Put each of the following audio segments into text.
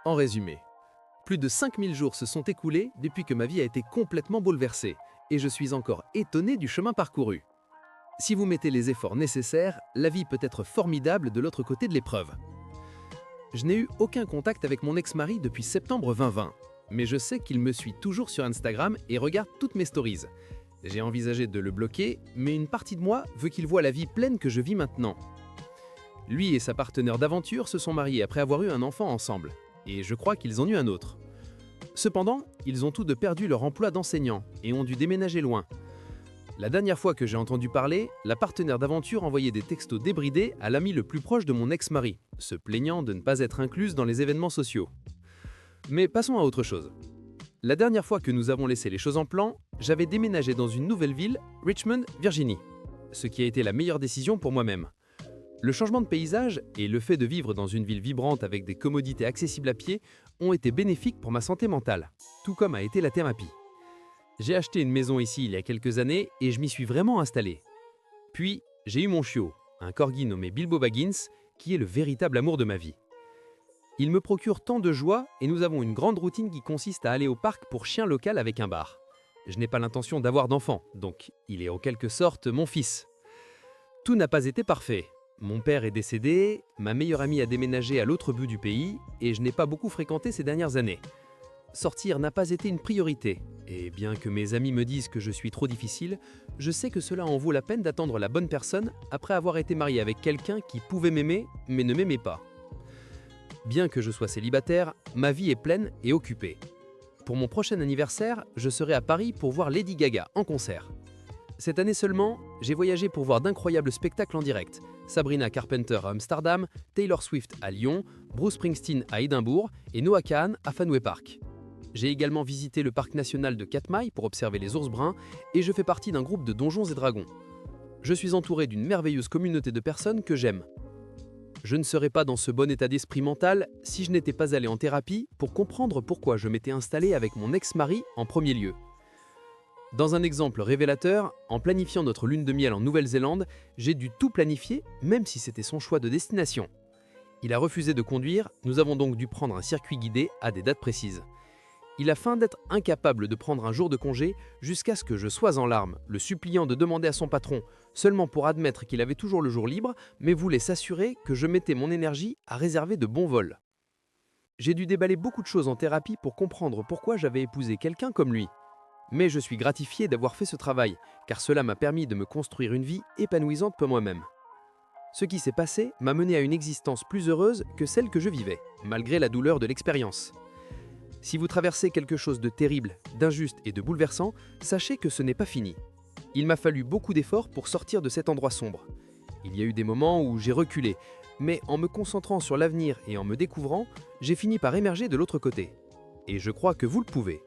En résumé, plus de 5000 jours se sont écoulés depuis que ma vie a été complètement bouleversée, et je suis encore étonné du chemin parcouru. Si vous mettez les efforts nécessaires, la vie peut être formidable de l'autre côté de l'épreuve. Je n'ai eu aucun contact avec mon ex-mari depuis septembre 2020, mais je sais qu'il me suit toujours sur Instagram et regarde toutes mes stories. J'ai envisagé de le bloquer, mais une partie de moi veut qu'il voie la vie pleine que je vis maintenant. Lui et sa partenaire d'aventure se sont mariés après avoir eu un enfant ensemble, et je crois qu'ils en ont eu un autre. Cependant, ils ont tous deux perdu leur emploi d'enseignant et ont dû déménager loin. La dernière fois que j'ai entendu parler, la partenaire d'aventure envoyait des textos débridés à l'ami le plus proche de mon ex-mari, se plaignant de ne pas être incluse dans les événements sociaux. Mais passons à autre chose. La dernière fois que nous avons laissé les choses en plan, j'avais déménagé dans une nouvelle ville, Richmond, Virginie, ce qui a été la meilleure décision pour moi-même. Le changement de paysage et le fait de vivre dans une ville vibrante avec des commodités accessibles à pied ont été bénéfiques pour ma santé mentale, tout comme a été la thérapie. J'ai acheté une maison ici il y a quelques années et je m'y suis vraiment installé. Puis, j'ai eu mon chiot, un corgi nommé Bilbo Baggins, qui est le véritable amour de ma vie. Il me procure tant de joie et nous avons une grande routine qui consiste à aller au parc pour chien local avec un bar. Je n'ai pas l'intention d'avoir d'enfant, donc il est en quelque sorte mon fils. Tout n'a pas été parfait. Mon père est décédé, ma meilleure amie a déménagé à l'autre bout du pays et je n'ai pas beaucoup fréquenté ces dernières années. Sortir n'a pas été une priorité, et bien que mes amis me disent que je suis trop difficile, je sais que cela en vaut la peine d'attendre la bonne personne après avoir été marié avec quelqu'un qui pouvait m'aimer mais ne m'aimait pas. Bien que je sois célibataire, ma vie est pleine et occupée. Pour mon prochain anniversaire, je serai à Paris pour voir Lady Gaga en concert. Cette année seulement, j'ai voyagé pour voir d'incroyables spectacles en direct. Sabrina Carpenter à Amsterdam, Taylor Swift à Lyon, Bruce Springsteen à Édimbourg et Noah Kahan à Fenway Park. J'ai également visité le parc national de Katmai pour observer les ours bruns et je fais partie d'un groupe de donjons et dragons. Je suis entouré d'une merveilleuse communauté de personnes que j'aime. Je ne serais pas dans ce bon état d'esprit mental si je n'étais pas allé en thérapie pour comprendre pourquoi je m'étais installé avec mon ex-mari en premier lieu. Dans un exemple révélateur, en planifiant notre lune de miel en Nouvelle-Zélande, j'ai dû tout planifier, même si c'était son choix de destination. Il a refusé de conduire, nous avons donc dû prendre un circuit guidé à des dates précises. Il a feint d'être incapable de prendre un jour de congé jusqu'à ce que je sois en larmes, le suppliant de demander à son patron, seulement pour admettre qu'il avait toujours le jour libre, mais voulait s'assurer que je mettais mon énergie à réserver de bons vols. J'ai dû déballer beaucoup de choses en thérapie pour comprendre pourquoi j'avais épousé quelqu'un comme lui. Mais je suis gratifié d'avoir fait ce travail, car cela m'a permis de me construire une vie épanouissante pour moi-même. Ce qui s'est passé m'a mené à une existence plus heureuse que celle que je vivais, malgré la douleur de l'expérience. Si vous traversez quelque chose de terrible, d'injuste et de bouleversant, sachez que ce n'est pas fini. Il m'a fallu beaucoup d'efforts pour sortir de cet endroit sombre. Il y a eu des moments où j'ai reculé, mais en me concentrant sur l'avenir et en me découvrant, j'ai fini par émerger de l'autre côté. Et je crois que vous le pouvez.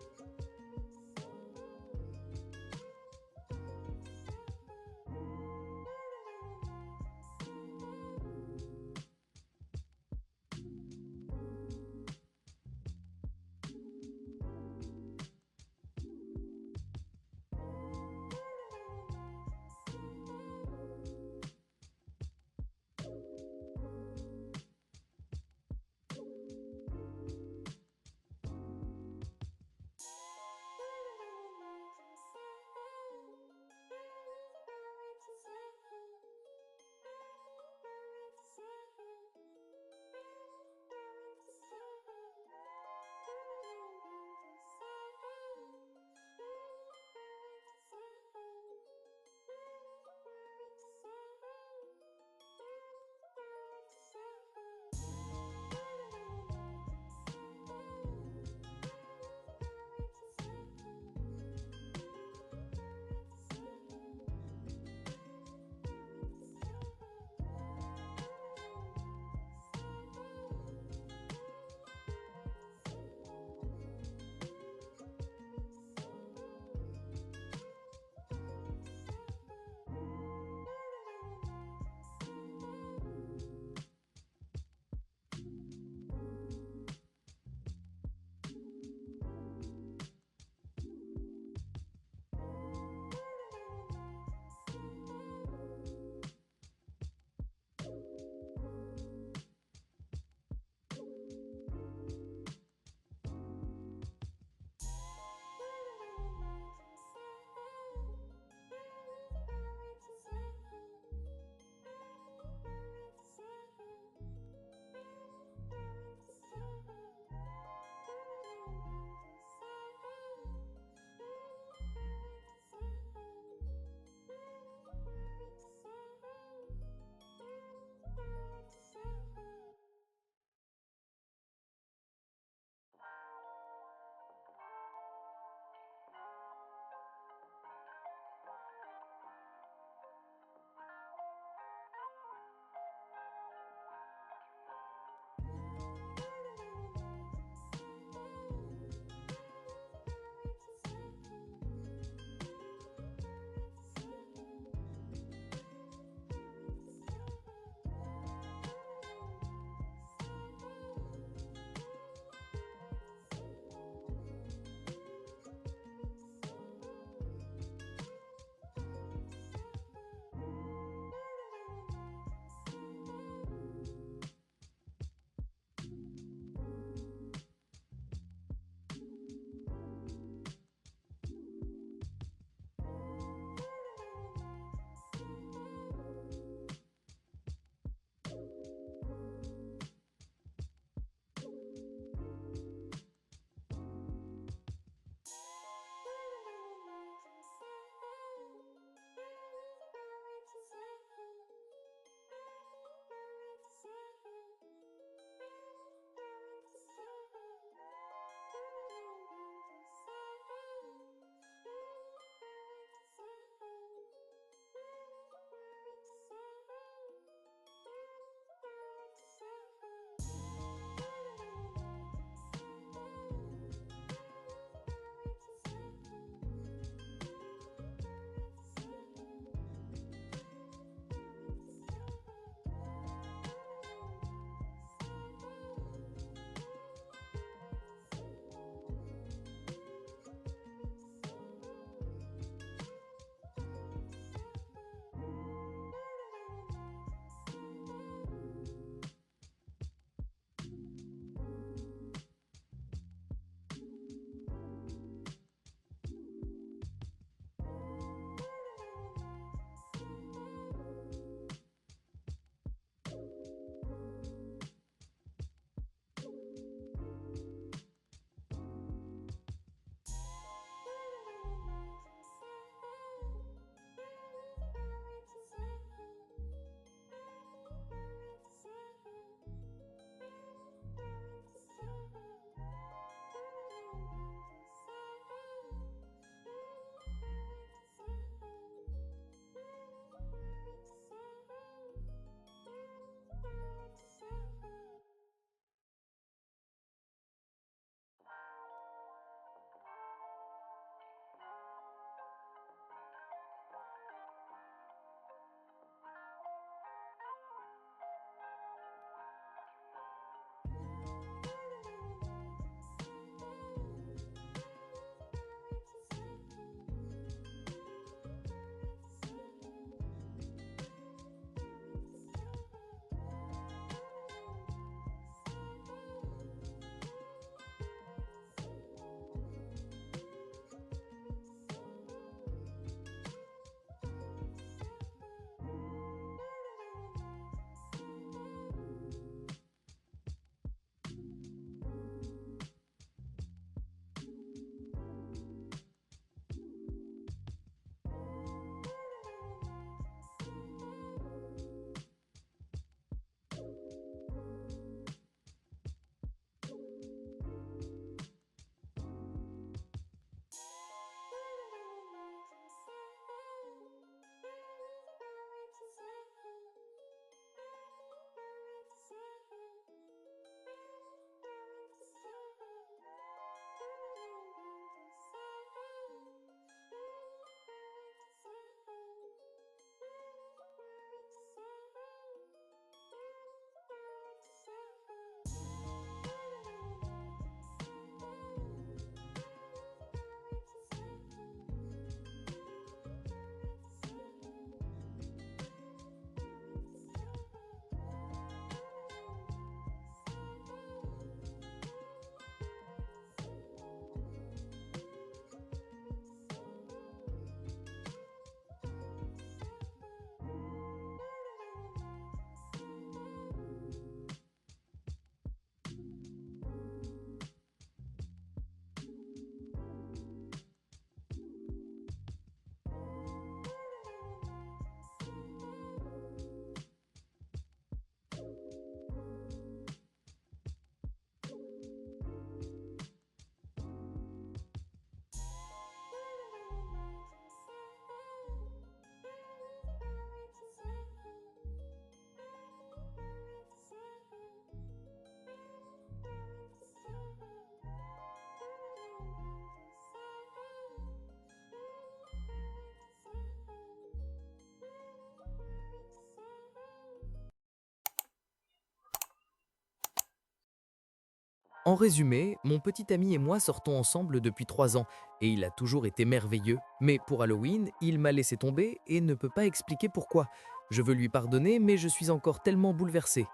En résumé, mon petit ami et moi sortons ensemble depuis 3 ans et il a toujours été merveilleux. Mais pour Halloween, il m'a laissé tomber et ne peut pas expliquer pourquoi. Je veux lui pardonner, mais je suis encore tellement bouleversé.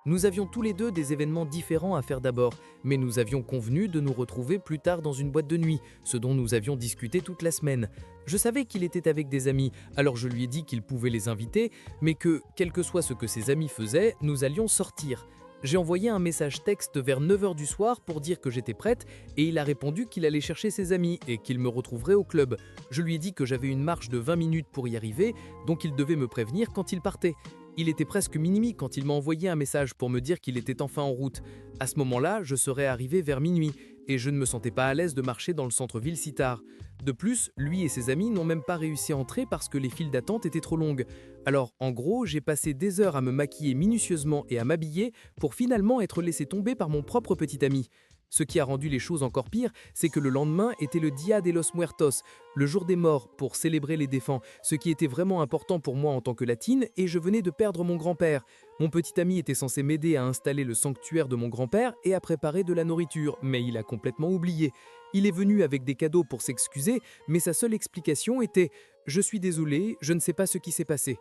Nous avions tous les deux des événements différents à faire d'abord, mais nous avions convenu de nous retrouver plus tard dans une boîte de nuit, ce dont nous avions discuté toute la semaine. Je savais qu'il était avec des amis, alors je lui ai dit qu'il pouvait les inviter, mais que, quel que soit ce que ses amis faisaient, nous allions sortir. J'ai envoyé un message texte vers 9 h du soir pour dire que j'étais prête et il a répondu qu'il allait chercher ses amis et qu'il me retrouverait au club. Je lui ai dit que j'avais une marche de 20 minutes pour y arriver, donc il devait me prévenir quand il partait. Il était presque minuit quand il m'a envoyé un message pour me dire qu'il était enfin en route. À ce moment-là, je serais arrivé vers minuit et je ne me sentais pas à l'aise de marcher dans le centre-ville si tard. De plus, lui et ses amis n'ont même pas réussi à entrer parce que les files d'attente étaient trop longues. Alors, en gros, j'ai passé des heures à me maquiller minutieusement et à m'habiller pour finalement être laissé tomber par mon propre petit ami. Ce qui a rendu les choses encore pires, c'est que le lendemain était le Dia de los Muertos, le jour des morts, pour célébrer les défunts, ce qui était vraiment important pour moi en tant que latine, et je venais de perdre mon grand-père. Mon petit ami était censé m'aider à installer le sanctuaire de mon grand-père et à préparer de la nourriture, mais il a complètement oublié. Il est venu avec des cadeaux pour s'excuser, mais sa seule explication était « Je suis désolé, je ne sais pas ce qui s'est passé ».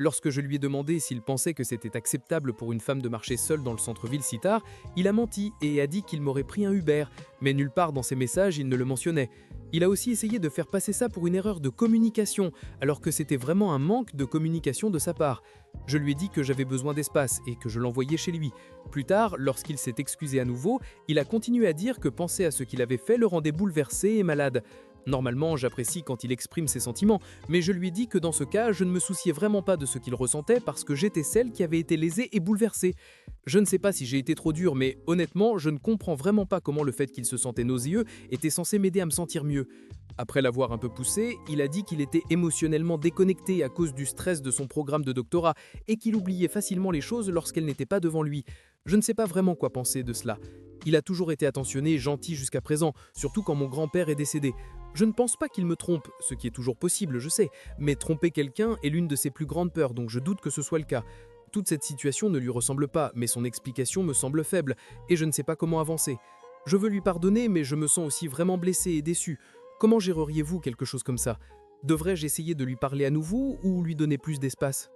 Lorsque je lui ai demandé s'il pensait que c'était acceptable pour une femme de marcher seule dans le centre-ville si tard, il a menti et a dit qu'il m'aurait pris un Uber, mais nulle part dans ses messages il ne le mentionnait. Il a aussi essayé de faire passer ça pour une erreur de communication, alors que c'était vraiment un manque de communication de sa part. Je lui ai dit que j'avais besoin d'espace et que je l'envoyais chez lui. Plus tard, lorsqu'il s'est excusé à nouveau, il a continué à dire que penser à ce qu'il avait fait le rendait bouleversé et malade. Normalement, j'apprécie quand il exprime ses sentiments, mais je lui ai dit que dans ce cas, je ne me souciais vraiment pas de ce qu'il ressentait parce que j'étais celle qui avait été lésée et bouleversée. Je ne sais pas si j'ai été trop dur, mais honnêtement, je ne comprends vraiment pas comment le fait qu'il se sentait nauséeux était censé m'aider à me sentir mieux. Après l'avoir un peu poussé, il a dit qu'il était émotionnellement déconnecté à cause du stress de son programme de doctorat et qu'il oubliait facilement les choses lorsqu'elles n'étaient pas devant lui. Je ne sais pas vraiment quoi penser de cela. Il a toujours été attentionné et gentil jusqu'à présent, surtout quand mon grand-père est décédé. Je ne pense pas qu'il me trompe, ce qui est toujours possible, je sais, mais tromper quelqu'un est l'une de ses plus grandes peurs, donc je doute que ce soit le cas. Toute cette situation ne lui ressemble pas, mais son explication me semble faible, et je ne sais pas comment avancer. Je veux lui pardonner, mais je me sens aussi vraiment blessé et déçu. Comment géreriez-vous quelque chose comme ça? Devrais-je essayer de lui parler à nouveau ou lui donner plus d'espace?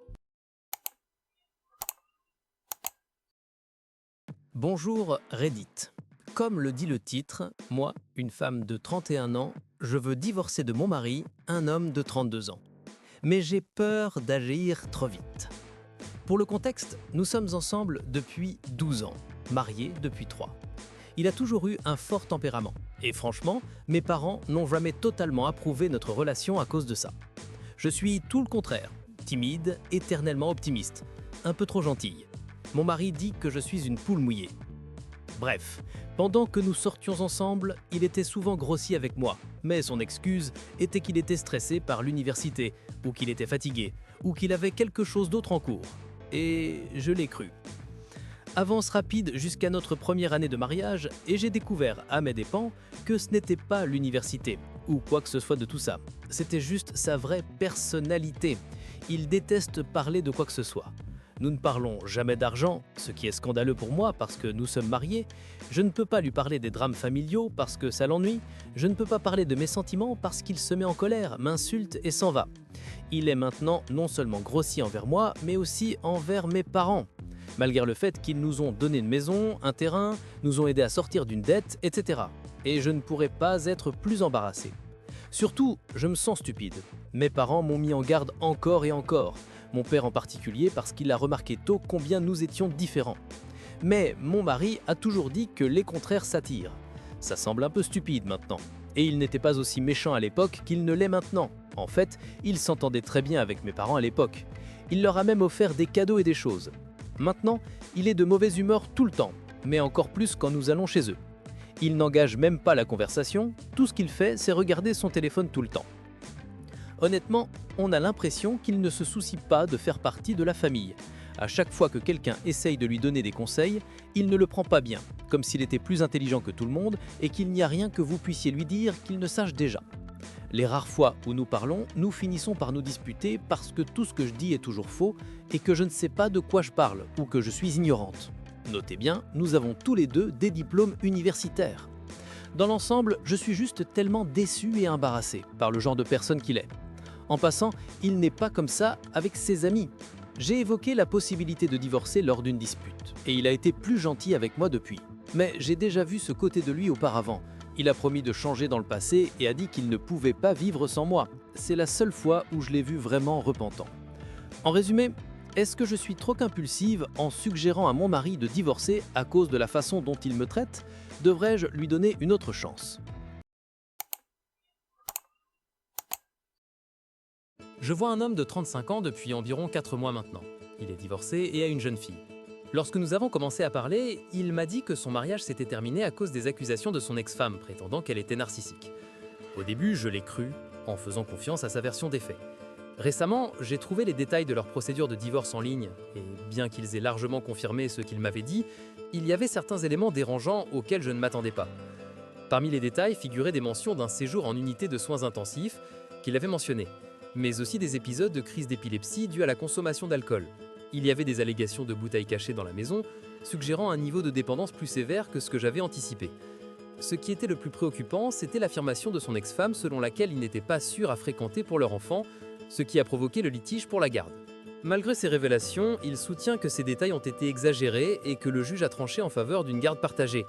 Bonjour Reddit. Comme le dit le titre, moi, une femme de 31 ans, je veux divorcer de mon mari, un homme de 32 ans. Mais j'ai peur d'agir trop vite. Pour le contexte, nous sommes ensemble depuis 12 ans, mariés depuis 3. Il a toujours eu un fort tempérament. Et franchement, mes parents n'ont jamais totalement approuvé notre relation à cause de ça. Je suis tout le contraire, timide, éternellement optimiste, un peu trop gentille. Mon mari dit que je suis une poule mouillée. Bref, pendant que nous sortions ensemble, il était souvent grossier avec moi, mais son excuse était qu'il était stressé par l'université, ou qu'il était fatigué, ou qu'il avait quelque chose d'autre en cours. Et je l'ai cru. Avance rapide jusqu'à notre première année de mariage, et j'ai découvert à mes dépens que ce n'était pas l'université, ou quoi que ce soit de tout ça. C'était juste sa vraie personnalité. Il déteste parler de quoi que ce soit. Nous ne parlons jamais d'argent, ce qui est scandaleux pour moi parce que nous sommes mariés. Je ne peux pas lui parler des drames familiaux parce que ça l'ennuie. Je ne peux pas parler de mes sentiments parce qu'il se met en colère, m'insulte et s'en va. Il est maintenant non seulement grossier envers moi, mais aussi envers mes parents. Malgré le fait qu'ils nous ont donné une maison, un terrain, nous ont aidés à sortir d'une dette, etc. Et je ne pourrais pas être plus embarrassé. Surtout, je me sens stupide. Mes parents m'ont mis en garde encore et encore. Mon père en particulier parce qu'il a remarqué tôt combien nous étions différents. Mais mon mari a toujours dit que les contraires s'attirent. Ça semble un peu stupide maintenant. Et il n'était pas aussi méchant à l'époque qu'il ne l'est maintenant. En fait, il s'entendait très bien avec mes parents à l'époque. Il leur a même offert des cadeaux et des choses. Maintenant, il est de mauvaise humeur tout le temps, mais encore plus quand nous allons chez eux. Il n'engage même pas la conversation, tout ce qu'il fait, c'est regarder son téléphone tout le temps. Honnêtement, on a l'impression qu'il ne se soucie pas de faire partie de la famille. À chaque fois que quelqu'un essaye de lui donner des conseils, il ne le prend pas bien, comme s'il était plus intelligent que tout le monde et qu'il n'y a rien que vous puissiez lui dire qu'il ne sache déjà. Les rares fois où nous parlons, nous finissons par nous disputer parce que tout ce que je dis est toujours faux et que je ne sais pas de quoi je parle ou que je suis ignorante. Notez bien, nous avons tous les deux des diplômes universitaires. Dans l'ensemble, je suis juste tellement déçu et embarrassé par le genre de personne qu'il est. En passant, il n'est pas comme ça avec ses amis. J'ai évoqué la possibilité de divorcer lors d'une dispute, et il a été plus gentil avec moi depuis. Mais j'ai déjà vu ce côté de lui auparavant. Il a promis de changer dans le passé et a dit qu'il ne pouvait pas vivre sans moi. C'est la seule fois où je l'ai vu vraiment repentant. En résumé, est-ce que je suis trop impulsive en suggérant à mon mari de divorcer à cause de la façon dont il me traite? Devrais-je lui donner une autre chance? Je vois un homme de 35 ans depuis environ 4 mois maintenant. Il est divorcé et a une jeune fille. Lorsque nous avons commencé à parler, il m'a dit que son mariage s'était terminé à cause des accusations de son ex-femme prétendant qu'elle était narcissique. Au début, je l'ai cru, en faisant confiance à sa version des faits. Récemment, j'ai trouvé les détails de leur procédure de divorce en ligne, et bien qu'ils aient largement confirmé ce qu'ils m'avaient dit, il y avait certains éléments dérangeants auxquels je ne m'attendais pas. Parmi les détails figuraient des mentions d'un séjour en unité de soins intensifs qu'il avait mentionné, mais aussi des épisodes de crise d'épilepsie dus à la consommation d'alcool. Il y avait des allégations de bouteilles cachées dans la maison, suggérant un niveau de dépendance plus sévère que ce que j'avais anticipé. Ce qui était le plus préoccupant, c'était l'affirmation de son ex-femme selon laquelle il n'était pas sûr à fréquenter pour leur enfant, ce qui a provoqué le litige pour la garde. Malgré ces révélations, il soutient que ces détails ont été exagérés et que le juge a tranché en faveur d'une garde partagée,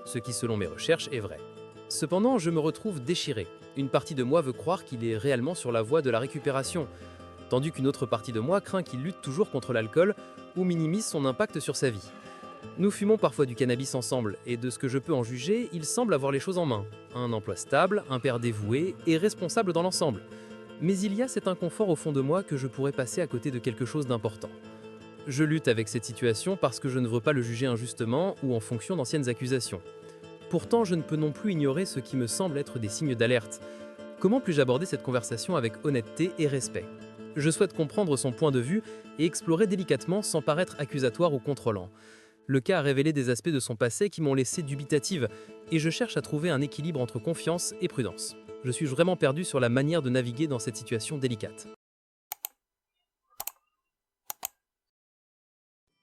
ce qui selon mes recherches est vrai. Cependant, je me retrouve déchiré. Une partie de moi veut croire qu'il est réellement sur la voie de la récupération, tandis qu'une autre partie de moi craint qu'il lutte toujours contre l'alcool ou minimise son impact sur sa vie. Nous fumons parfois du cannabis ensemble, et de ce que je peux en juger, il semble avoir les choses en main. Un emploi stable, un père dévoué et responsable dans l'ensemble. Mais il y a cet inconfort au fond de moi que je pourrais passer à côté de quelque chose d'important. Je lutte avec cette situation parce que je ne veux pas le juger injustement ou en fonction d'anciennes accusations. Pourtant, je ne peux non plus ignorer ce qui me semble être des signes d'alerte. Comment puis-je aborder cette conversation avec honnêteté et respect? Je souhaite comprendre son point de vue et explorer délicatement sans paraître accusatoire ou contrôlant. Le cas a révélé des aspects de son passé qui m'ont laissé dubitative et je cherche à trouver un équilibre entre confiance et prudence. Je suis vraiment perdu sur la manière de naviguer dans cette situation délicate.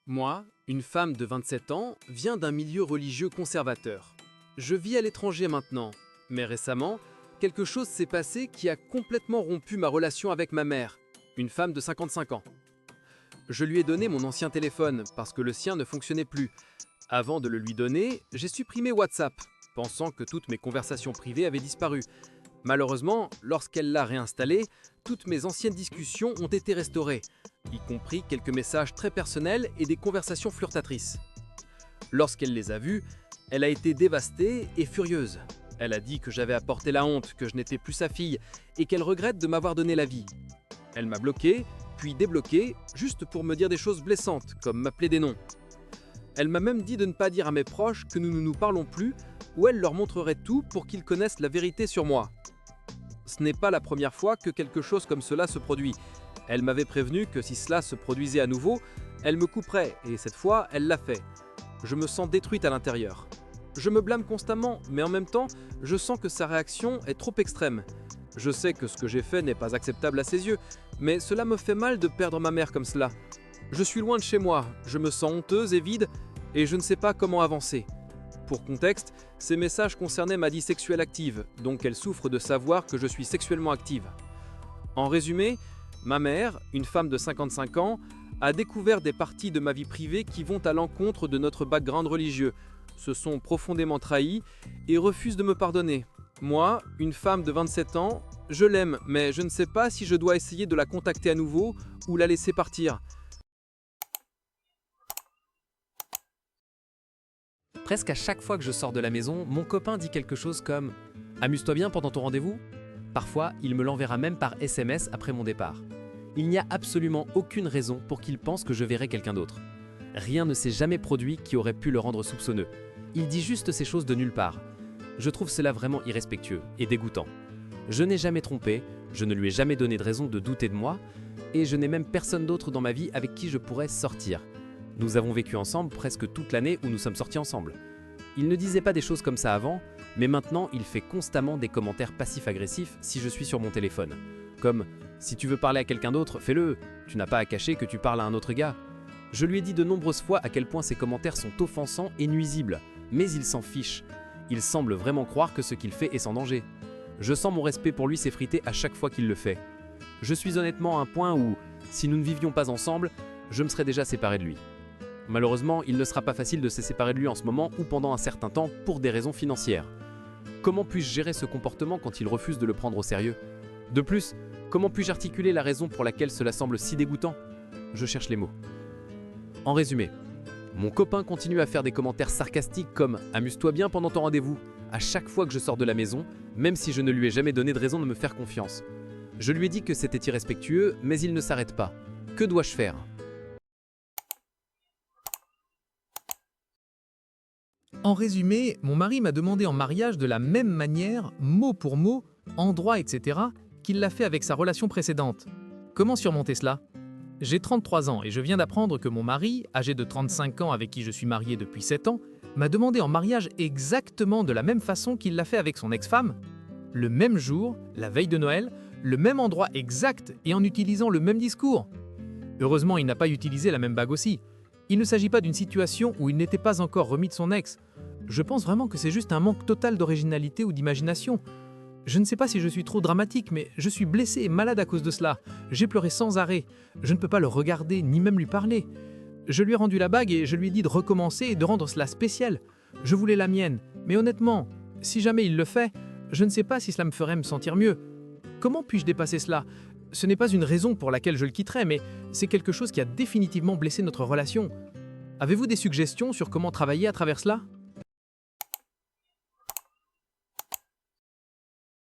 Moi, une femme de 27 ans, viens d'un milieu religieux conservateur. Je vis à l'étranger maintenant, mais récemment, quelque chose s'est passé qui a complètement rompu ma relation avec ma mère, une femme de 55 ans. Je lui ai donné mon ancien téléphone parce que le sien ne fonctionnait plus. Avant de le lui donner, j'ai supprimé WhatsApp, pensant que toutes mes conversations privées avaient disparu. Malheureusement, lorsqu'elle l'a réinstallé, toutes mes anciennes discussions ont été restaurées, y compris quelques messages très personnels et des conversations flirtatrices. Lorsqu'elle les a vus, elle a été dévastée et furieuse. Elle a dit que j'avais apporté la honte, que je n'étais plus sa fille et qu'elle regrette de m'avoir donné la vie. Elle m'a bloqué, puis débloqué, juste pour me dire des choses blessantes, comme m'appeler des noms. Elle m'a même dit de ne pas dire à mes proches que nous ne nous parlons plus, ou elle leur montrerait tout pour qu'ils connaissent la vérité sur moi. Ce n'est pas la première fois que quelque chose comme cela se produit. Elle m'avait prévenu que si cela se produisait à nouveau, elle me couperait, et cette fois, elle l'a fait. Je me sens détruite à l'intérieur. Je me blâme constamment, mais en même temps, je sens que sa réaction est trop extrême. Je sais que ce que j'ai fait n'est pas acceptable à ses yeux, mais cela me fait mal de perdre ma mère comme cela. Je suis loin de chez moi, je me sens honteuse et vide, et je ne sais pas comment avancer. Pour contexte, ces messages concernaient ma vie sexuelle active, donc elle souffre de savoir que je suis sexuellement active. En résumé, ma mère, une femme de 55 ans, a découvert des parties de ma vie privée qui vont à l'encontre de notre background religieux, se sont profondément trahis et refusent de me pardonner. Moi, une femme de 27 ans, je l'aime, mais je ne sais pas si je dois essayer de la contacter à nouveau ou la laisser partir. Presque à chaque fois que je sors de la maison, mon copain dit quelque chose comme « Amuse-toi bien pendant ton rendez-vous ». Parfois, il me l'enverra même par SMS après mon départ. Il n'y a absolument aucune raison pour qu'il pense que je verrai quelqu'un d'autre. Rien ne s'est jamais produit qui aurait pu le rendre soupçonneux. Il dit juste ces choses de nulle part. Je trouve cela vraiment irrespectueux et dégoûtant. Je n'ai jamais trompé, je ne lui ai jamais donné de raison de douter de moi, et je n'ai même personne d'autre dans ma vie avec qui je pourrais sortir. Nous avons vécu ensemble presque toute l'année où nous sommes sortis ensemble. Il ne disait pas des choses comme ça avant, mais maintenant il fait constamment des commentaires passifs-agressifs si je suis sur mon téléphone. Comme « Si tu veux parler à quelqu'un d'autre, fais-le, tu n'as pas à cacher que tu parles à un autre gars ». Je lui ai dit de nombreuses fois à quel point ses commentaires sont offensants et nuisibles, mais il s'en fiche. Il semble vraiment croire que ce qu'il fait est sans danger. Je sens mon respect pour lui s'effriter à chaque fois qu'il le fait. Je suis honnêtement à un point où, si nous ne vivions pas ensemble, je me serais déjà séparé de lui. Malheureusement, il ne sera pas facile de se séparer de lui en ce moment ou pendant un certain temps pour des raisons financières. Comment puis-je gérer ce comportement quand il refuse de le prendre au sérieux? De plus, comment puis-je articuler la raison pour laquelle cela semble si dégoûtant? Je cherche les mots. En résumé, mon copain continue à faire des commentaires sarcastiques comme « Amuse-toi bien pendant ton rendez-vous » à chaque fois que je sors de la maison, même si je ne lui ai jamais donné de raison de me faire confiance. Je lui ai dit que c'était irrespectueux, mais il ne s'arrête pas. Que dois-je faire? En résumé, mon mari m'a demandé en mariage de la même manière, mot pour mot, endroit, etc., qu'il l'a fait avec sa relation précédente. Comment surmonter cela? J'ai 33 ans et je viens d'apprendre que mon mari, âgé de 35 ans avec qui je suis marié depuis 7 ans, m'a demandé en mariage exactement de la même façon qu'il l'a fait avec son ex-femme, le même jour, la veille de Noël, le même endroit exact et en utilisant le même discours. Heureusement, il n'a pas utilisé la même bague aussi. Il ne s'agit pas d'une situation où il n'était pas encore remis de son ex. Je pense vraiment que c'est juste un manque total d'originalité ou d'imagination. Je ne sais pas si je suis trop dramatique, mais je suis blessé et malade à cause de cela. J'ai pleuré sans arrêt. Je ne peux pas le regarder, ni même lui parler. Je lui ai rendu la bague et je lui ai dit de recommencer et de rendre cela spécial. Je voulais la mienne, mais honnêtement, si jamais il le fait, je ne sais pas si cela me ferait me sentir mieux. Comment puis-je dépasser cela? Ce n'est pas une raison pour laquelle je le quitterai, mais c'est quelque chose qui a définitivement blessé notre relation. Avez-vous des suggestions sur comment travailler à travers cela?